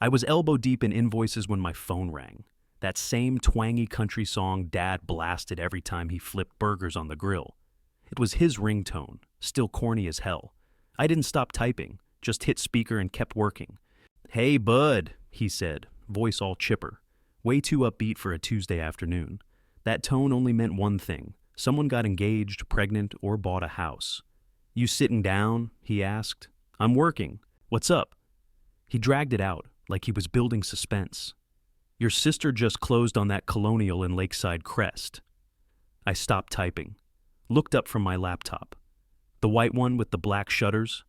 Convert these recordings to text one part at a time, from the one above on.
I was elbow deep in invoices when my phone rang. That same twangy country song Dad blasted every time he flipped burgers on the grill. It was his ringtone, still corny as hell. I didn't stop typing, just hit speaker and kept working. "Hey, bud," he said, voice all chipper. Way too upbeat for a Tuesday afternoon. That tone only meant one thing. Someone got engaged, pregnant, or bought a house. "You sitting down?" he asked. "I'm working. What's up?" He dragged it out, like he was building suspense. "Your sister just closed on that colonial in Lakeside Crest." I stopped typing, looked up from my laptop. "The white one with the black shutters?"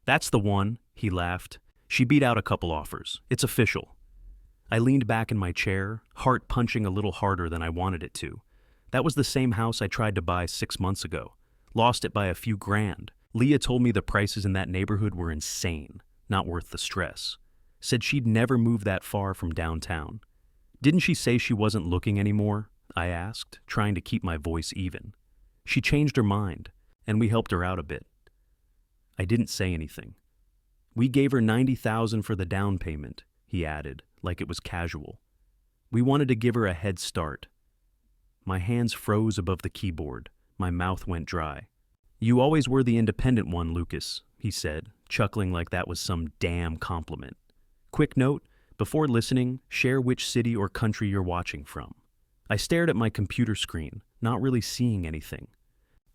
"That's the one," he laughed. "She beat out a couple offers. It's official." I leaned back in my chair, heart punching a little harder than I wanted it to. That was the same house I tried to buy 6 months ago. Lost it by a few grand. Leah told me the prices in that neighborhood were insane, not worth the stress. Said she'd never move that far from downtown. "Didn't she say she wasn't looking anymore?" I asked, trying to keep my voice even. "She changed her mind, and we helped her out a bit." I didn't say anything. "We gave her $90,000 for the down payment," he added, like it was casual. "We wanted to give her a head start." My hands froze above the keyboard. My mouth went dry. "You always were the independent one, Lucas," he said, chuckling like that was some damn compliment. "Quick note, before listening, share which city or country you're watching from." I stared at my computer screen, not really seeing anything.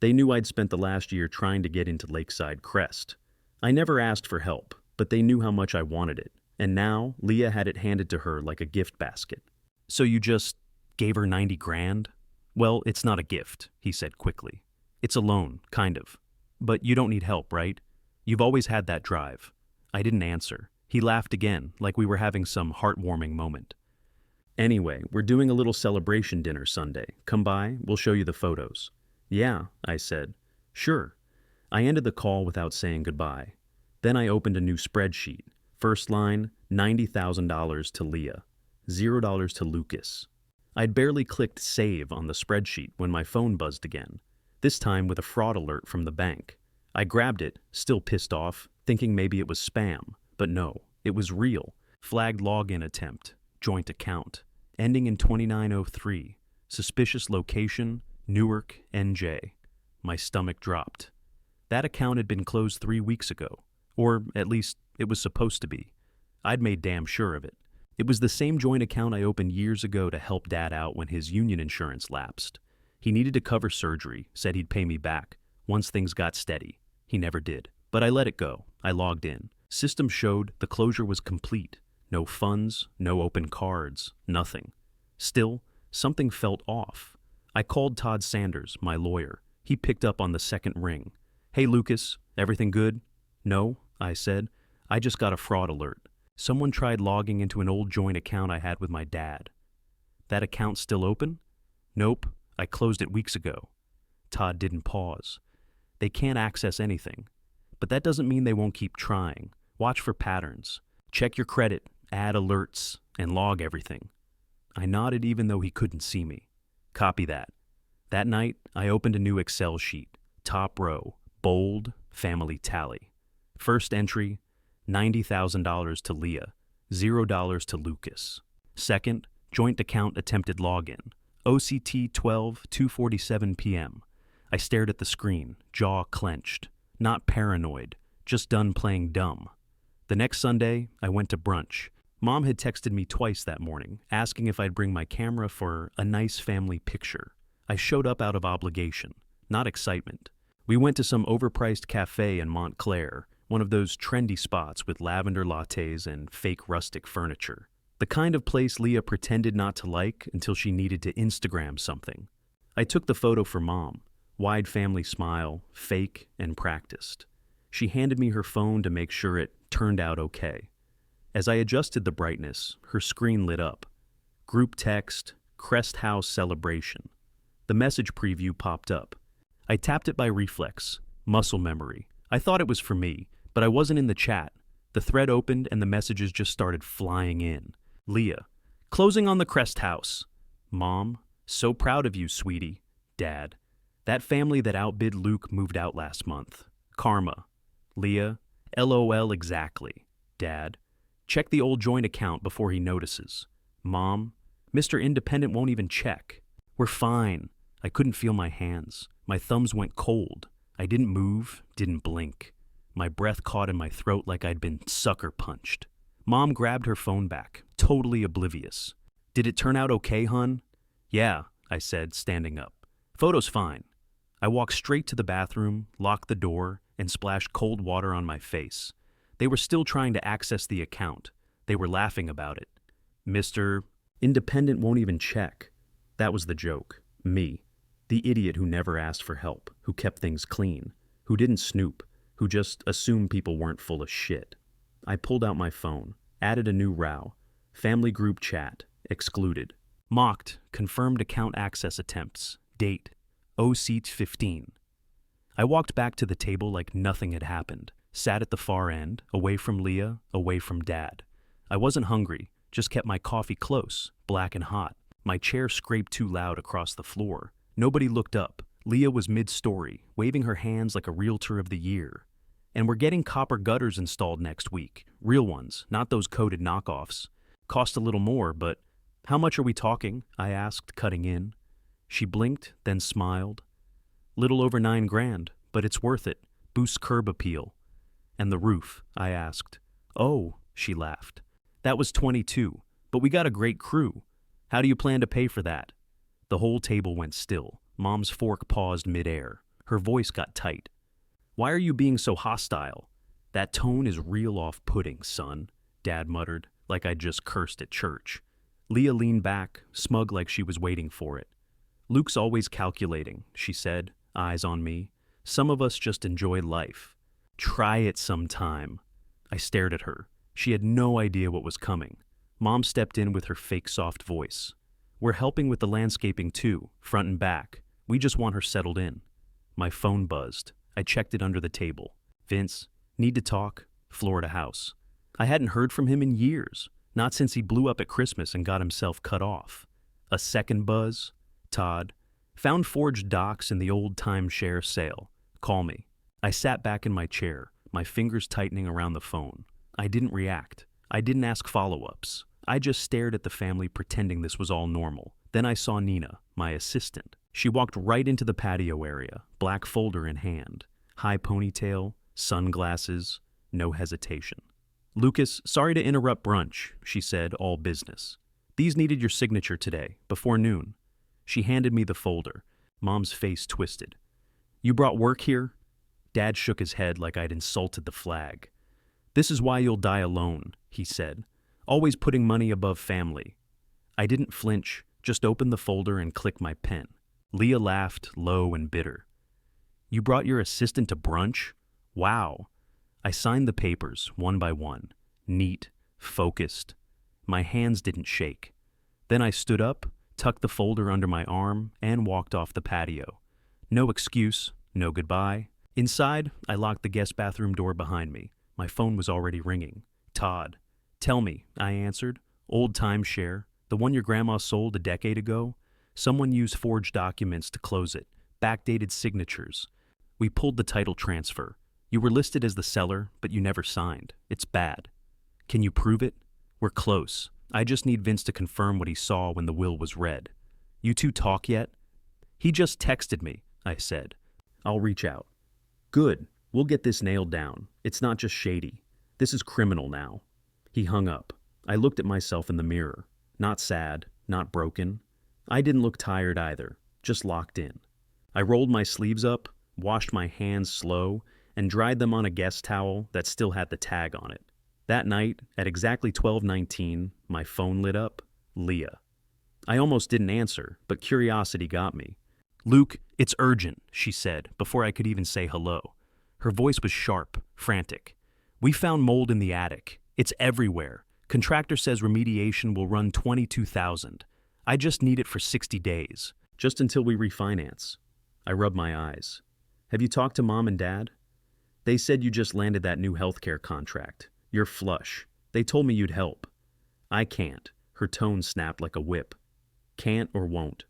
They knew I'd spent the last year trying to get into Lakeside Crest. I never asked for help, but they knew how much I wanted it, and now Leah had it handed to her like a gift basket. "So you just gave her 90 grand? "Well, it's not a gift," he said quickly. "It's a loan, kind of. But you don't need help, right? You've always had that drive." I didn't answer. He laughed again, like we were having some heartwarming moment. "Anyway, we're doing a little celebration dinner Sunday. Come by, we'll show you the photos." "Yeah," I said. "Sure." I ended the call without saying goodbye. Then I opened a new spreadsheet. First line, $90,000 to Leah, $0 to Lucas. I'd barely clicked save on the spreadsheet when my phone buzzed again, this time with a fraud alert from the bank. I grabbed it, still pissed off, thinking maybe it was spam, but no, it was real. Flagged login attempt, joint account, ending in 2903, suspicious location, Newark, NJ. My stomach dropped. That account had been closed 3 weeks ago, or at least it was supposed to be. I'd made damn sure of it. It was the same joint account I opened years ago to help Dad out when his union insurance lapsed. He needed to cover surgery, said he'd pay me back once things got steady. He never did. But I let it go. I logged in. System showed the closure was complete. No funds, no open cards, nothing. Still, something felt off. I called Todd Sanders, my lawyer. He picked up on the second ring. "Hey, Lucas, everything good?" "No," I said. "I just got a fraud alert. Someone tried logging into an old joint account I had with my dad." "That account still open?" "Nope, I closed it weeks ago." Todd didn't pause. "They can't access anything. But that doesn't mean they won't keep trying. Watch for patterns. Check your credit, add alerts, and log everything." I nodded even though he couldn't see me. "Copy that." That night, I opened a new Excel sheet. Top row, bold, family tally. First entry, $90,000 to Leah, $0 to Lucas. Second, joint account attempted login, OCT 12/2:47 p.m. I stared at the screen, jaw clenched. Not paranoid, just done playing dumb. The next Sunday, I went to brunch. Mom had texted me twice that morning, asking if I'd bring my camera for a nice family picture. I showed up out of obligation, not excitement. We went to some overpriced cafe in Montclair, one of those trendy spots with lavender lattes and fake rustic furniture. The kind of place Leah pretended not to like until she needed to Instagram something. I took the photo for Mom. Wide family smile, fake and practiced. She handed me her phone to make sure it turned out okay. As I adjusted the brightness, her screen lit up. Group text, Crest House celebration. The message preview popped up. I tapped it by reflex, muscle memory. I thought it was for me, but I wasn't in the chat. The thread opened and the messages just started flying in. Leah, closing on the Crest House. Mom, so proud of you, sweetie. Dad, that family that outbid Luke moved out last month. Karma. Leah, LOL exactly. Dad, Check the old joint account before he notices. Mom, Mr. Independent won't even check. We're fine. I couldn't feel my hands. My thumbs went cold. I didn't move, didn't blink. My breath caught in my throat like I'd been sucker punched. Mom grabbed her phone back, totally oblivious. Did it turn out okay, hun? Yeah, I said, standing up. Photo's fine. I walked straight to the bathroom, locked the door, and splashed cold water on my face. They were still trying to access the account. They were laughing about it. Mr. Independent won't even check. That was the joke. Me. The idiot who never asked for help, who kept things clean, who didn't snoop, who just assumed people weren't full of shit. I pulled out my phone, added a new row. Family group chat. Excluded. Mocked. Confirmed account access attempts. Date. seat 15. I walked back to the table like nothing had happened. Sat at the far end, away from Leah, away from Dad. I wasn't hungry, just kept my coffee close, black and hot. My chair scraped too loud across the floor. Nobody looked up. Leah was mid-story, waving her hands like a realtor of the year. And we're getting copper gutters installed next week. Real ones, not those coated knockoffs. Cost a little more, but how much are we talking? I asked, cutting in. She blinked, then smiled. Little over $9,000, but it's worth it. Boosts curb appeal. And the roof? I asked. Oh, she laughed. That was 22, but we got a great crew. How do you plan to pay for that? The whole table went still. Mom's fork paused midair. Her voice got tight. Why are you being so hostile? That tone is real off-putting, son, Dad muttered, like I'd just cursed at church. Leah leaned back, smug like she was waiting for it. Luke's always calculating, she said, eyes on me. Some of us just enjoy life. Try it sometime. I stared at her. She had no idea what was coming. Mom stepped in with her fake soft voice. We're helping with the landscaping too, front and back. We just want her settled in. My phone buzzed. I checked it under the table. Vince, need to talk, Florida house. I hadn't heard from him in years, not since he blew up at Christmas and got himself cut off. A second buzz. Todd, found forged docs in the old timeshare sale. Call me. I sat back in my chair, my fingers tightening around the phone. I didn't react. I didn't ask follow-ups. I just stared at the family pretending this was all normal. Then I saw Nina, my assistant. She walked right into the patio area, black folder in hand. High ponytail, sunglasses, no hesitation. Lucas, sorry to interrupt brunch, she said, all business. These needed your signature today, before noon. She handed me the folder. Mom's face twisted. You brought work here? Dad shook his head like I'd insulted the flag. This is why you'll die alone, he said. Always putting money above family. I didn't flinch, just opened the folder and clicked my pen. Leah laughed, low and bitter. You brought your assistant to brunch? Wow. I signed the papers, one by one. Neat, focused. My hands didn't shake. Then I stood up, tucked the folder under my arm, and walked off the patio. No excuse, no goodbye. Inside, I locked the guest bathroom door behind me. My phone was already ringing. Todd. Tell me, I answered. Old timeshare, the one your grandma sold a decade ago. Someone used forged documents to close it, backdated signatures. We pulled the title transfer. You were listed as the seller, but you never signed. It's bad. Can you prove it? We're close. I just need Vince to confirm what he saw when the will was read. You two talk yet? He just texted me, I said. I'll reach out. Good. We'll get this nailed down. It's not just shady. This is criminal now. He hung up. I looked at myself in the mirror. Not sad, not broken. I didn't look tired either, just locked in. I rolled my sleeves up, washed my hands slow, and dried them on a guest towel that still had the tag on it. That night, at exactly 12:19, my phone lit up. Leah. I almost didn't answer, but curiosity got me. Luke, it's urgent, she said, before I could even say hello. Her voice was sharp, frantic. We found mold in the attic. It's everywhere. Contractor says remediation will run $22,000. I just need it for 60 days, just until we refinance. I rubbed my eyes. Have you talked to Mom and Dad? They said you just landed that new healthcare contract. You're flush. They told me you'd help. I can't. Her tone snapped like a whip. Can't or won't.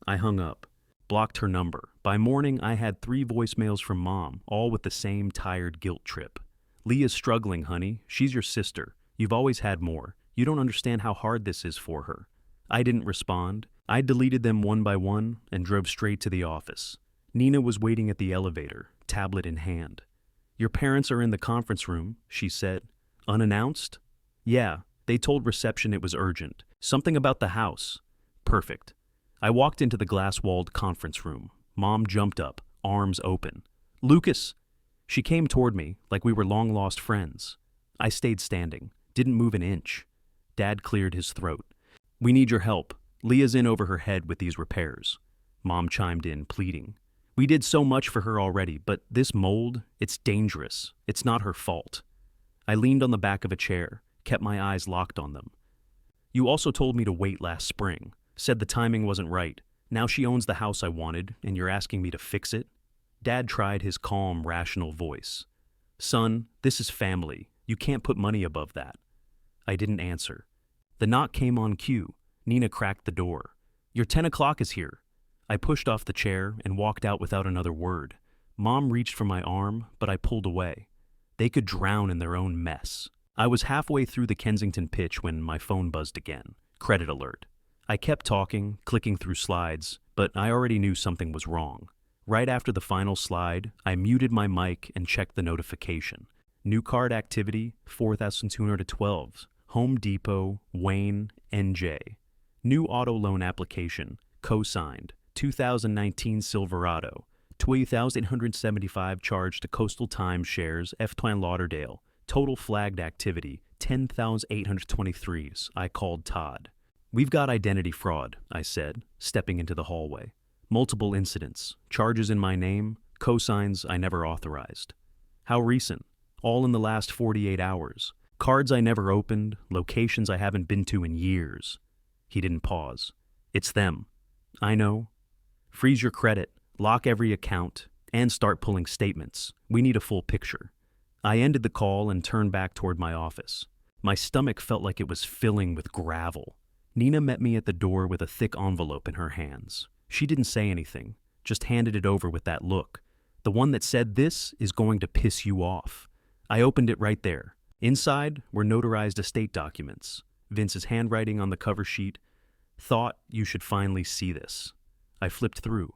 I hung up. Blocked her number. By morning, I had 3 voicemails from Mom, all with the same tired guilt trip. Leah's struggling, honey. She's your sister. You've always had more. You don't understand how hard this is for her. I didn't respond. I deleted them one by one and drove straight to the office. Nina was waiting at the elevator, tablet in hand. Your parents are in the conference room, she said. Unannounced? Yeah, they told reception it was urgent. Something about the house. Perfect. I walked into the glass-walled conference room. Mom jumped up, arms open. Lucas! She came toward me like we were long-lost friends. I stayed standing, didn't move an inch. Dad cleared his throat. We need your help. Leah's in over her head with these repairs. Mom chimed in, pleading. We did so much for her already, but this mold, it's dangerous. It's not her fault. I leaned on the back of a chair, kept my eyes locked on them. You also told me to wait last spring, said the timing wasn't right. Now she owns the house I wanted, and you're asking me to fix it? Dad tried his calm, rational voice. Son, this is family. You can't put money above that. I didn't answer. The knock came on cue. Nina cracked the door. Your 10 o'clock is here. I pushed off the chair and walked out without another word. Mom reached for my arm, but I pulled away. They could drown in their own mess. I was halfway through the Kensington pitch when my phone buzzed again. Credit alert. I kept talking, clicking through slides, but I already knew something was wrong. Right after the final slide, I muted my mic and checked the notification. New card activity, 4,212. Home Depot, Wayne, NJ. New auto loan application, co-signed, 2019 Silverado, 2,875 charged to Coastal Times shares, F-Twan Lauderdale. Total flagged activity, 10,823s. I called Todd. We've got identity fraud, I said, stepping into the hallway. Multiple incidents, charges in my name, cosigns I never authorized. How recent? All in the last 48 hours. Cards I never opened, locations I haven't been to in years. He didn't pause. It's them. I know. Freeze your credit, lock every account, and start pulling statements. We need a full picture. I ended the call and turned back toward my office. My stomach felt like it was filling with gravel. Nina met me at the door with a thick envelope in her hands. She didn't say anything, just handed it over with that look. The one that said, "This is going to piss you off." I opened it right there. Inside were notarized estate documents. Vince's handwriting on the cover sheet. Thought you should finally see this. I flipped through.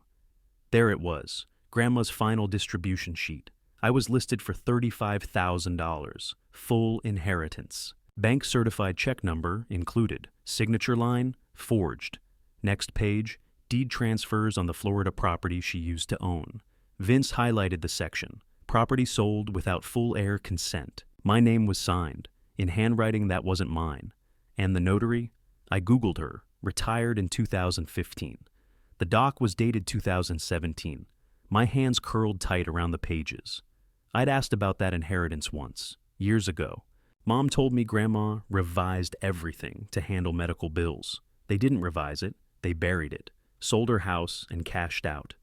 There it was, Grandma's final distribution sheet. I was listed for $35,000, full inheritance. Bank certified check number included. Signature line, forged. Next page, deed transfers on the Florida property she used to own. Vince highlighted the section. Property sold without full heir consent. My name was signed, in handwriting that wasn't mine. And the notary? I Googled her, retired in 2015. The doc was dated 2017. My hands curled tight around the pages. I'd asked about that inheritance once, years ago. Mom told me Grandma revised everything to handle medical bills. They didn't revise it, they buried it, sold her house, and cashed out.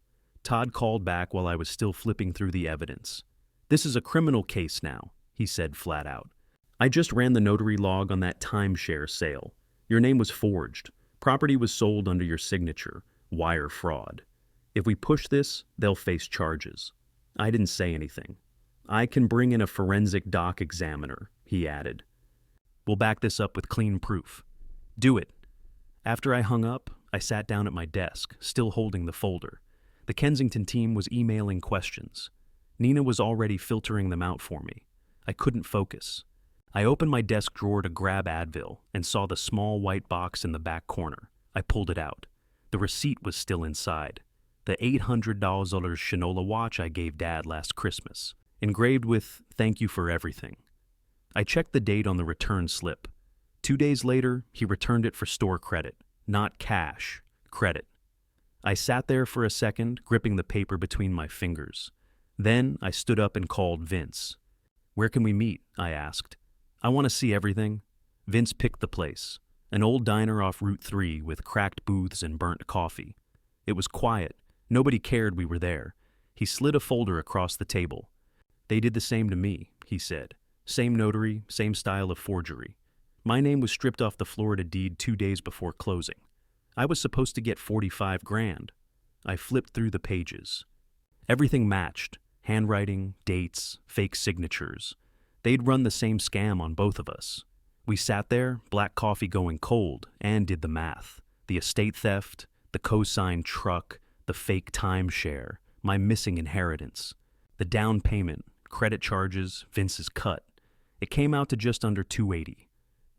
Todd called back while I was still flipping through the evidence. This is a criminal case now, he said flat out. I just ran the notary log on that timeshare sale. Your name was forged. Property was sold under your signature. Wire fraud. If we push this, they'll face charges. I didn't say anything. I can bring in a forensic doc examiner, he added. We'll back this up with clean proof. Do it. After I hung up, I sat down at my desk, still holding the folder. The Kensington team was emailing questions. Nina was already filtering them out for me. I couldn't focus. I opened my desk drawer to grab Advil and saw the small white box in the back corner. I pulled it out. The receipt was still inside. The $800 Shinola watch I gave Dad last Christmas, engraved with "Thank you for everything." I checked the date on the return slip. 2 days later, he returned it for store credit, not cash, credit. I sat there for a second, gripping the paper between my fingers. Then I stood up and called Vince. Where can we meet? I asked. I want to see everything. Vince picked the place, an old diner off Route 3 with cracked booths and burnt coffee. It was quiet. Nobody cared we were there. He slid a folder across the table. They did the same to me, he said. Same notary, same style of forgery. My name was stripped off the Florida deed 2 days before closing. I was supposed to get 45 grand. I flipped through the pages. Everything matched. Handwriting, dates, fake signatures. They'd run the same scam on both of us. We sat there, black coffee going cold, and did the math. The estate theft, the co-signed truck, the fake timeshare, my missing inheritance, the down payment, credit charges, Vince's cut. It came out to just under $280.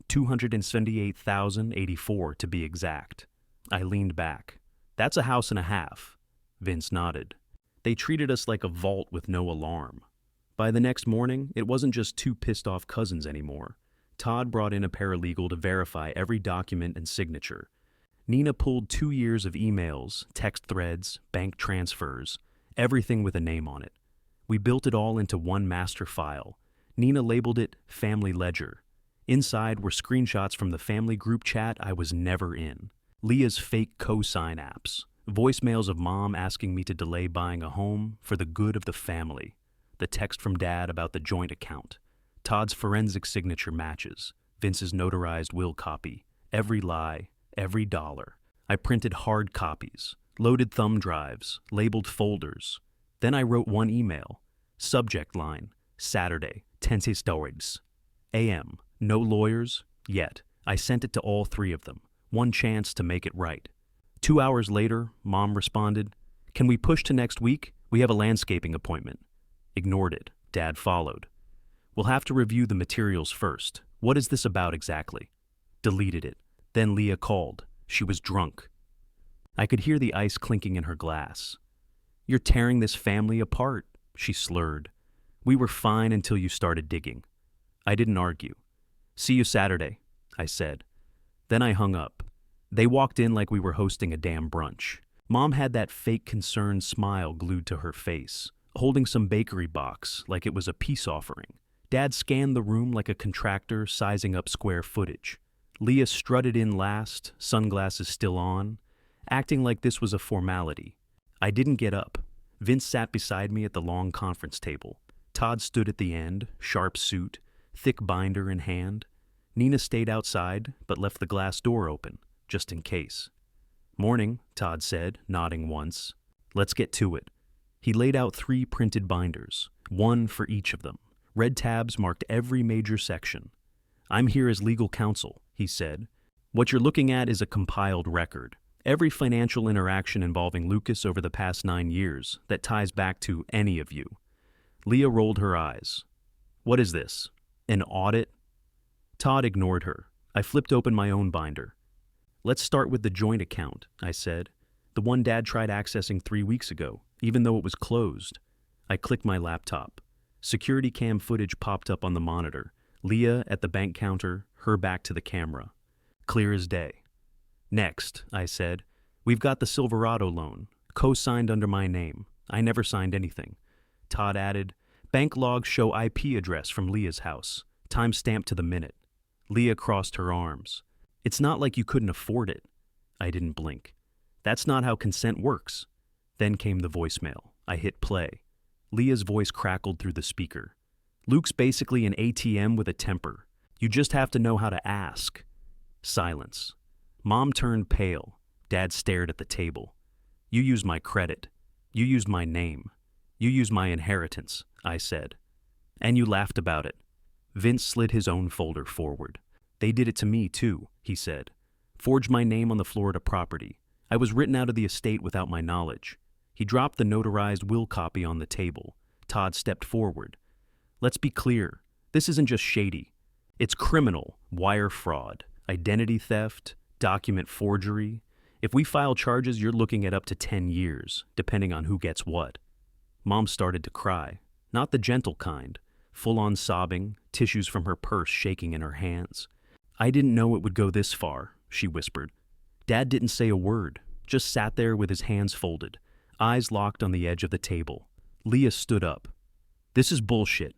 $278,084 to be exact. I leaned back. That's a house and a half. Vince nodded. They treated us like a vault with no alarm. By the next morning, it wasn't just two pissed-off cousins anymore. Todd brought in a paralegal to verify every document and signature. Nina pulled 2 years of emails, text threads, bank transfers, everything with a name on it. We built it all into one master file. Nina labeled it Family Ledger. Inside were screenshots from the family group chat I was never in. Leah's fake cosign apps. Voicemails of Mom asking me to delay buying a home for the good of the family. The text from Dad about the joint account. Todd's forensic signature matches. Vince's notarized will copy. Every lie, every dollar. I printed hard copies, loaded thumb drives, labeled folders. Then I wrote one email. Subject line, Saturday, 10 stories. AM, no lawyers, yet. I sent it to all three of them. One chance to make it right. 2 hours later, Mom responded, "Can we push to next week? We have a landscaping appointment." Ignored it. Dad followed. "We'll have to review the materials first. What is this about exactly?" Deleted it. Then Leah called. She was drunk. I could hear the ice clinking in her glass. "You're tearing this family apart," she slurred. "We were fine until you started digging." I didn't argue. "See you Saturday," I said. Then I hung up. They walked in like we were hosting a damn brunch. Mom had that fake concerned smile glued to her face, holding some bakery box like it was a peace offering. Dad scanned the room like a contractor sizing up square footage. Leah strutted in last, sunglasses still on, acting like this was a formality. I didn't get up. Vince sat beside me at the long conference table. Todd stood at the end, sharp suit, thick binder in hand. Nina stayed outside, but left the glass door open, just in case. "Morning," Todd said, nodding once. "Let's get to it." He laid out 3 printed binders, one for each of them. Red tabs marked every major section. "I'm here as legal counsel," he said. "What you're looking at is a compiled record. Every financial interaction involving Lucas over the past 9 years that ties back to any of you." Leah rolled her eyes. "What is this? An audit?" Todd ignored her. I flipped open my own binder. "Let's start with the joint account," I said. "The one Dad tried accessing 3 weeks ago, even though it was closed." I clicked my laptop. Security cam footage popped up on the monitor. Leah at the bank counter, her back to the camera. Clear as day. "Next," I said. "We've got the Silverado loan, co-signed under my name. I never signed anything." Todd added, "Bank logs show IP address from Leah's house, time stamped to the minute." Leah crossed her arms. "It's not like you couldn't afford it." I didn't blink. "That's not how consent works." Then came the voicemail. I hit play. Leah's voice crackled through the speaker. "Luke's basically an ATM with a temper. You just have to know how to ask." Silence. Mom turned pale. Dad stared at the table. "You used my credit. You used my name. You used my inheritance," I said. "And you laughed about it." Vince slid his own folder forward. "They did it to me, too," he said. "Forged my name on the Florida property. I was written out of the estate without my knowledge." He dropped the notarized will copy on the table. Todd stepped forward. "Let's be clear. This isn't just shady. It's criminal, wire fraud, identity theft, document forgery. If we file charges, you're looking at up to 10 years, depending on who gets what." Mom started to cry. Not the gentle kind. Full-on sobbing, tissues from her purse shaking in her hands. "I didn't know it would go this far," she whispered. Dad didn't say a word, just sat there with his hands folded, eyes locked on the edge of the table. Leah stood up. "This is bullshit.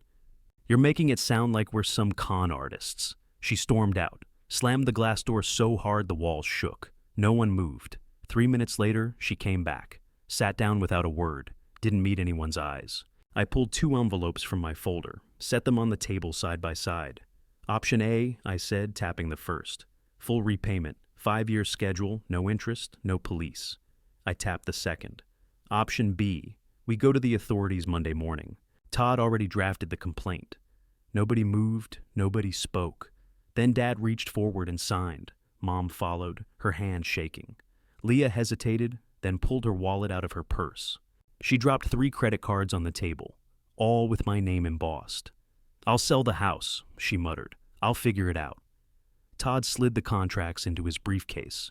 You're making it sound like we're some con artists." She stormed out, slammed the glass door so hard the walls shook. No one moved. 3 minutes later, she came back, sat down without a word, didn't meet anyone's eyes. I pulled 2 envelopes from my folder, set them on the table side by side. "Option A," I said, tapping the first. "Full repayment, 5-year schedule, no interest, no police." I tapped the second. "Option B, we go to the authorities Monday morning." Todd already drafted the complaint. Nobody moved, nobody spoke. Then Dad reached forward and signed. Mom followed, her hand shaking. Leah hesitated, then pulled her wallet out of her purse. She dropped 3 credit cards on the table, all with my name embossed. "I'll sell the house," she muttered. "I'll figure it out." Todd slid the contracts into his briefcase.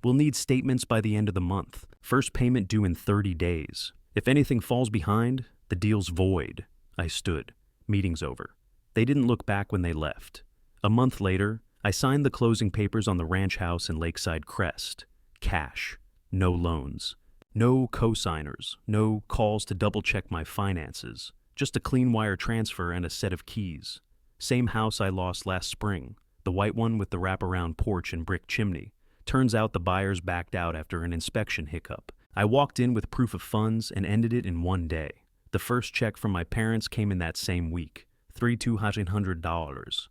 "We'll need statements by the end of the month. First payment due in 30 days. If anything falls behind, the deal's void." I stood. Meeting's over. They didn't look back when they left. A month later, I signed the closing papers on the ranch house in Lakeside Crest. Cash. No loans. No co-signers. No calls to double-check my finances. Just a clean wire transfer and a set of keys. Same house I lost last spring. The white one with the wraparound porch and brick chimney. Turns out the buyers backed out after an inspection hiccup. I walked in with proof of funds and ended it in one day. The first check from my parents came in that same week. $3,200.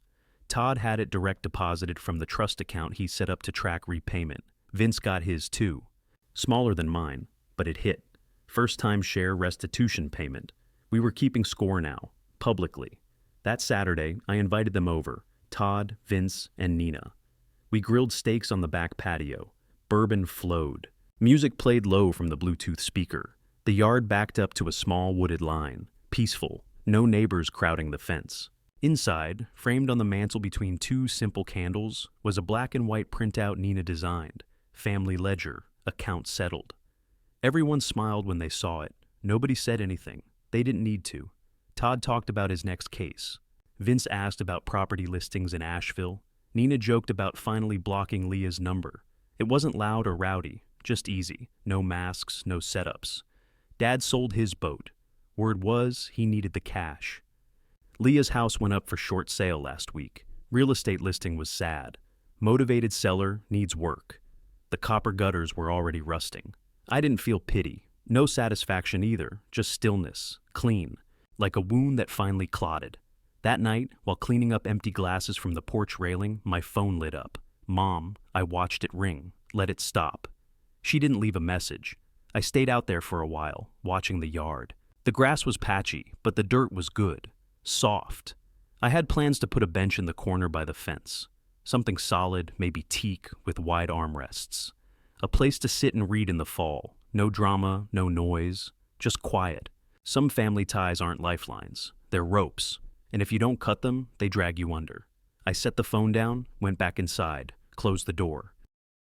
Todd had it direct deposited from the trust account he set up to track repayment. Vince got his too. Smaller than mine, but it hit. First-time share restitution payment. We were keeping score now, publicly. That Saturday, I invited them over, Todd, Vince, and Nina. We grilled steaks on the back patio. Bourbon flowed. Music played low from the Bluetooth speaker. The yard backed up to a small wooded line. Peaceful. No neighbors crowding the fence. Inside, framed on the mantel between 2 simple candles, was a black and white printout Nina designed. Family ledger. Account settled. Everyone smiled when they saw it. Nobody said anything. They didn't need to. Todd talked about his next case. Vince asked about property listings in Asheville. Nina joked about finally blocking Leah's number. It wasn't loud or rowdy, just easy. No masks, no setups. Dad sold his boat. Word was he needed the cash. Leah's house went up for short sale last week. Real estate listing was sad. Motivated seller needs work. The copper gutters were already rusting. I didn't feel pity. No satisfaction either, just stillness, clean, like a wound that finally clotted. That night, while cleaning up empty glasses from the porch railing, my phone lit up. Mom, I watched it ring, let it stop. She didn't leave a message. I stayed out there for a while, watching the yard. The grass was patchy, but the dirt was good, soft. I had plans to put a bench in the corner by the fence. Something solid, maybe teak, with wide armrests. A place to sit and read in the fall. No drama, no noise, just quiet. Some family ties aren't lifelines. They're ropes. And if you don't cut them, they drag you under. I set the phone down, went back inside, closed the door.